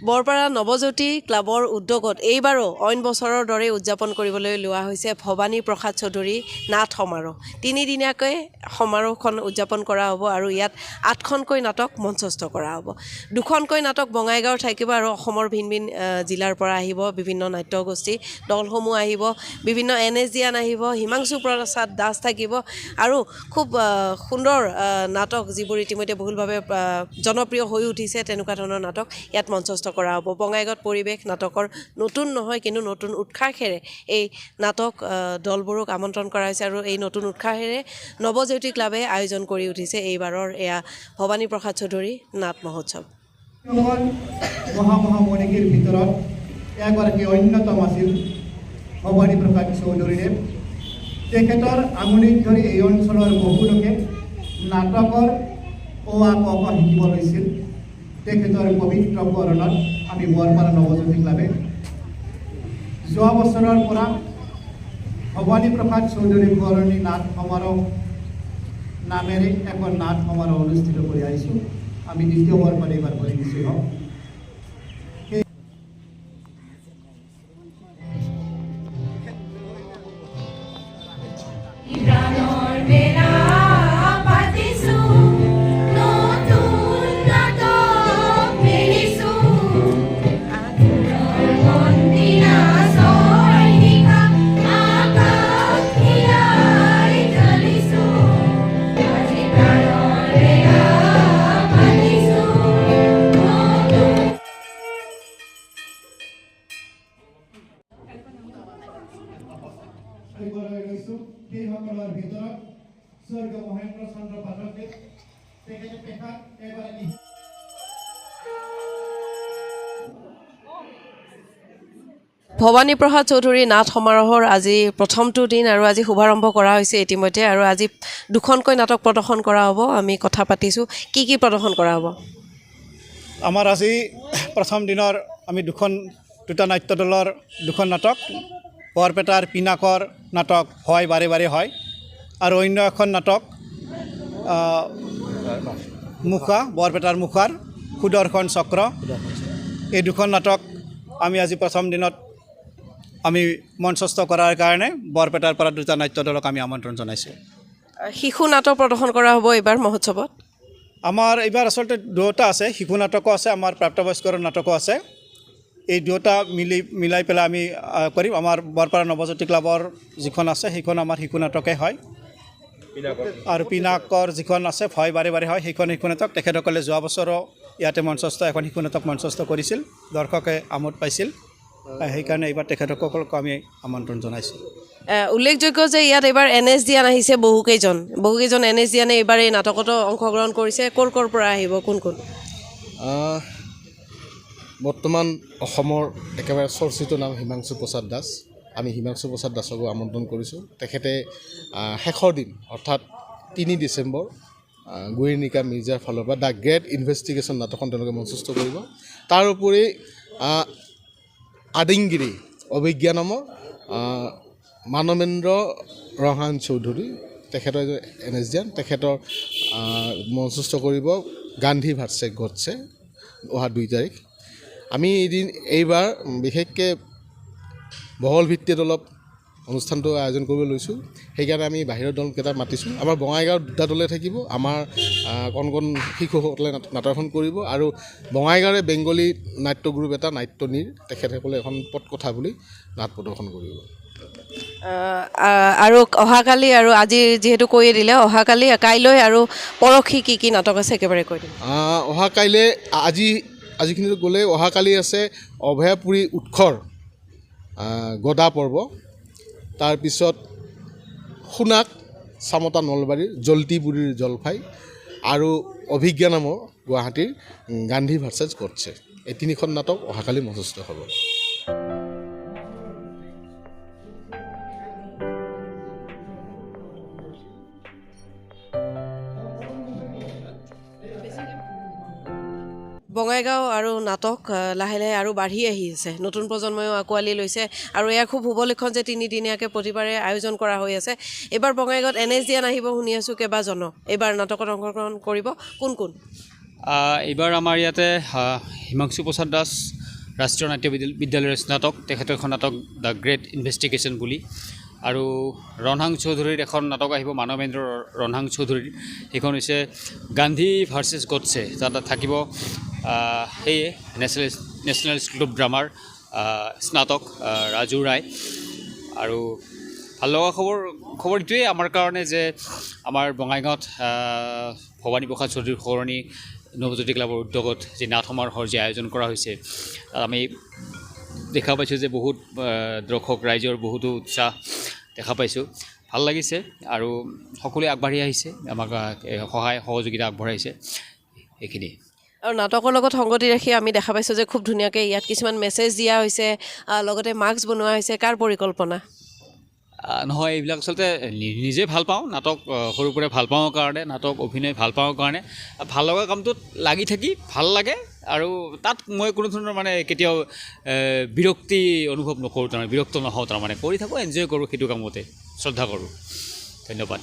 বৰপাৰা নৱজ্যোতি ক্লাবৰ উদ্যোগত এইবাৰো অইন বছৰৰ দৰে উদযাপন কৰিবলৈ লোৱা হৈছে ভৱানী প্ৰসাদ চৌধুৰী নাট সমাৰোহ। তিনিদিনীয়াকৈ সমাৰোহখন উদযাপন কৰা হ'ব আৰু ইয়াত 8খনকৈ নাটক মঞ্চস্থ কৰা হ'ব। 2খনকৈ নাটক বঙাইগাঁৱৰ থাকিব আৰু অসমৰ ভিন ভিন জিলাৰ পৰা আহিব বিভিন্ন নাট্যগোষ্ঠী দলসমূহ আহিব, বিভিন্ন NSDN আহিব, হিমাংশু প্ৰসাদ দাস থাকিব আৰু খুব সুন্দৰ নাটক যিবোৰ ইতিমধ্যে বহুলভাৱে জনপ্ৰিয় হৈ উঠিছে তেনেকুৱা ধৰণৰ নাটক ইয়াত মঞ্চস্থ কৰা হ'ব। বঙাইগাঁৱত পৰিৱেশ নাটকৰ নতুন নহয় কিন্তু নতুন উৎসাহেৰে এই নাটক দলবোৰক আমন্ত্ৰণ কৰা হৈছে আৰু এই নতুন উৎসাহেৰে নৱজ্যোতি ক্লাবে আয়োজন কৰি উঠিছে এইবাৰৰ এয়া ভৱানী প্ৰসাদ চৌধুৰী নাট মহোৎসৱ। মহামহামণিকীৰ ভিতৰত এগৰাকী অন্যতম আছিল ভৱানী প্ৰসাদ চৌধুৰীদেৱ। তেখেতৰ আঙুলিত ধৰি এই অঞ্চলৰ বহু লোকে নাটকৰ অ আ ক খ শিকিব লৈছিল। তেখেতৰ পবিত্ৰ কৰণত আমি বৰপাৰা নৱজ্যোতি ক্লাবে যোৱা বছৰৰ পৰা ভৱানী প্ৰসাদ চৌধুৰী বৰণী নাট সমাৰোহ নামেৰে এখন নাট সমাৰোহ অনুষ্ঠিত কৰি আহিছোঁ। আমি দ্বিতীয়বাৰ পৰা এইবাৰ কৰি দিছোঁ হওক। সেইসকলৰ ভিতৰত স্বৰ্গীয় মহেন্দ্ৰ চন্দ্ৰ পাঠকদেৱ তেখেতে পেশাত এগৰাকী ভৱানী প্ৰসাদ চৌধুৰী নাট সমাৰোহৰ আজি প্ৰথমটো দিন আৰু আজি শুভাৰম্ভ কৰা হৈছে ইতিমধ্যে আৰু আজি 2খনকৈ নাটক প্ৰদৰ্শন কৰা হ'ব। আমি কথা পাতিছোঁ কি প্ৰদৰ্শন কৰা হ'ব। আমাৰ আজি প্ৰথম দিনৰ আমি দুটা নাট্য দলৰ 2খন নাটক বৰপেটাৰ পিনাকৰ নাটক হয় বাৰে বাৰে হয় আৰু অন্য এখন নাটক মুখা বৰপেটাৰ মুখাৰ সুদৰ্শন চক্ৰ। এই 2খন নাটক আমি আজি প্ৰথম দিনত আমি মঞ্চস্থ কৰাৰ কাৰণে বৰপেটাৰ পৰা 2টা নাট্য দলক আমি আমন্ত্ৰণ জনাইছোঁ। শিশু নাটক প্ৰদৰ্শন কৰা হ'ব এইবাৰ মহোৎসৱত। আমাৰ এইবাৰ আচলতে 2টা আছে, শিশু নাটকো আছে, আমাৰ প্ৰাপ্তবয়স্কৰ নাটকো আছে। এই 2টা মিলাই পেলাই আমি কৰিম। আমাৰ বৰপাৰা নৱজ্যোতি ক্লাবৰ যিখন আছে সেইখন আমাৰ শিশু নাটকে হয় আৰু পিনাকৰ যিখন আছে ভয় বাৰে বাৰে হয় সেইখন শিশু নাটক। তেখেতসকলে যোৱা বছৰো ইয়াতে মঞ্চস্থ এখন শিশু নাটক মঞ্চস্থ কৰিছিল, দৰ্শকে আমোদ পাইছিল। সেইকাৰণে এইবাৰ তেখেতসকলক আমি আমন্ত্ৰণ জনাইছোঁ। উল্লেখযোগ্য যে ইয়াত এইবাৰ NSDN আহিছে বহুকেইজন NSDN এইবাৰ এই নাটকতো অংশগ্ৰহণ কৰিছে। ক'ৰ পৰা আহিব, কোন বৰ্তমান অসমৰ একেবাৰে চৰ্চিত নাম হিমাংশু প্ৰসাদ দাস। আমি হিমাংশু প্ৰসাদ দাসকো আমন্ত্ৰণ কৰিছোঁ। তেখেতে শেষৰ দিন অৰ্থাৎ 3 ডিচেম্বৰ গুৰিনিকা মিৰ্জাৰ ফালৰ পৰা দ্য গ্ৰেট ইনভেষ্টিগেশ্যন নাটকখন তেওঁলোকে মঞ্চস্থ কৰিব। তাৰ উপৰি আদিংগিৰি অভিজ্ঞা নামৰ মানৱেন্দ্ৰ ৰহান চৌধুৰী তেখেতৰ NSDN তেখেতৰ মঞ্চস্থ কৰিব গান্ধী ভাৰ্চেছ গডছে অহা 2 তাৰিখ। আমি এইবাৰ বিশেষকৈ বহল ভিত্তিত অলপ অনুষ্ঠানটো আয়োজন কৰিব লৈছোঁ। সেইকাৰণে আমি বাহিৰৰ দলকেইটা মাতিছোঁ। আমাৰ বঙাইগাঁৱৰ 2টা দলে থাকিব, আমাৰ কণ শিশুসকলে নাটকখন কৰিব আৰু বঙাইগাঁৱৰে বেংগলী নাট্য গ্ৰুপ এটা নাট্যনীৰ তেখেতসকলে এখন পটকথা বুলি নাট প্ৰদৰ্শন কৰিব। আৰু অহাকালি আৰু আজি যিহেতু কৈয়ে দিলে অহাকালি কাইলৈ আৰু পৰহি কি নাটক আছে একেবাৰে কৈ দিম। অহাকাইলৈ আজিখিনি গ'লে অহাকালি আছে অভয়াপুৰী উৎসৰ গদা পৰ্ব, তাৰপিছত সোণাক চামতা নলবাৰীৰ জলটিপুৰীৰ জলফাই আৰু অভিজ্ঞা নামৰ গুৱাহাটীৰ গান্ধী ভাৰ্চেছ গডছে। এই 3খন নাটক অহাকালি মঞ্চস্থ হ'ব। বঙাইগাঁও আৰু নাটক লাহে লাহে আৰু বাঢ়ি আহি আছে, নতুন প্ৰজন্ময়ো আঁকোৱালি লৈছে আৰু এয়া খুব শুভ লক্ষণ যে 3 দিনীয়াকৈ প্ৰতিবাৰে আয়োজন কৰা হৈ আছে। এইবাৰ বঙাইগাঁৱত NSDN আহিব শুনি আছোঁ কেইবাজনো। এইবাৰ নাটকত অংশগ্ৰহণ কৰিব কোন? এইবাৰ আমাৰ ইয়াতে হিমাংশু প্ৰসাদ দাস ৰাষ্ট্ৰীয় নাট্য বিদ্যালয়ৰ স্নাতক, তেখেতৰ এখন নাটক দ্য গ্ৰেট ইনভেষ্টিগেশ্যন বুলি, আৰু ৰণহাং চৌধুৰীৰ এখন নাটক আহিব, মানৱেন্দ্ৰ ৰণহাং চৌধুৰীৰ, সেইখন হৈছে গান্ধী ভাৰ্চেছ গডছে। তাত থাকিব সেয়ে নেশ্যনেল স্কুল অফ ড্ৰামাৰ স্নাতক ৰাজু ৰায়। আৰু ভাল লগা খবৰ এইটোৱেই আমাৰ কাৰণে যে আমাৰ বঙাইগাঁৱত ভৱানী প্ৰসাদ চৌধুৰীৰ সৰণি নৱজ্যোতি ক্লাবৰ উদ্যোগত যি নাট সমাৰোহৰ যি আয়োজন কৰা হৈছে, তাত আমি দেখা পাইছোঁ যে বহুত দৰ্শক ৰাইজৰ বহুতো উৎসাহ দেখা পাইছোঁ, ভাল লাগিছে। আৰু সকলোৱে আগবাঢ়ি আহিছে, আমাক সহায় সহযোগিতা আগবঢ়াইছে, এইখিনি। আৰু নাটকৰ লগত সংগতি ৰাখি আমি দেখা পাইছোঁ যে খুব ধুনীয়াকৈ ইয়াত কিছুমান মেছেজ দিয়া হৈছে, লগতে মাস্ক বনোৱা হৈছে। কাৰ পৰিকল্পনা? নহয়, এইবিলাক আচলতে নিজে ভাল পাওঁ, নাটক সৰুৰ পৰাই ভাল পাওঁ কাৰণে, নাটক অভিনয় ভাল পাওঁ কাৰণে, ভাল লগা কামটোত লাগি থাকি ভাল লাগে। আৰু তাত মই কোনো ধৰণৰ মানে কেতিয়াও বিৰক্তি অনুভৱ নকৰোঁ, তাৰমানে বিৰক্ত নহওঁ, তাৰমানে কৰি থাকোঁ, এনজয় কৰোঁ, সেইটো কামতে শ্ৰদ্ধা কৰোঁ। ধন্যবাদ।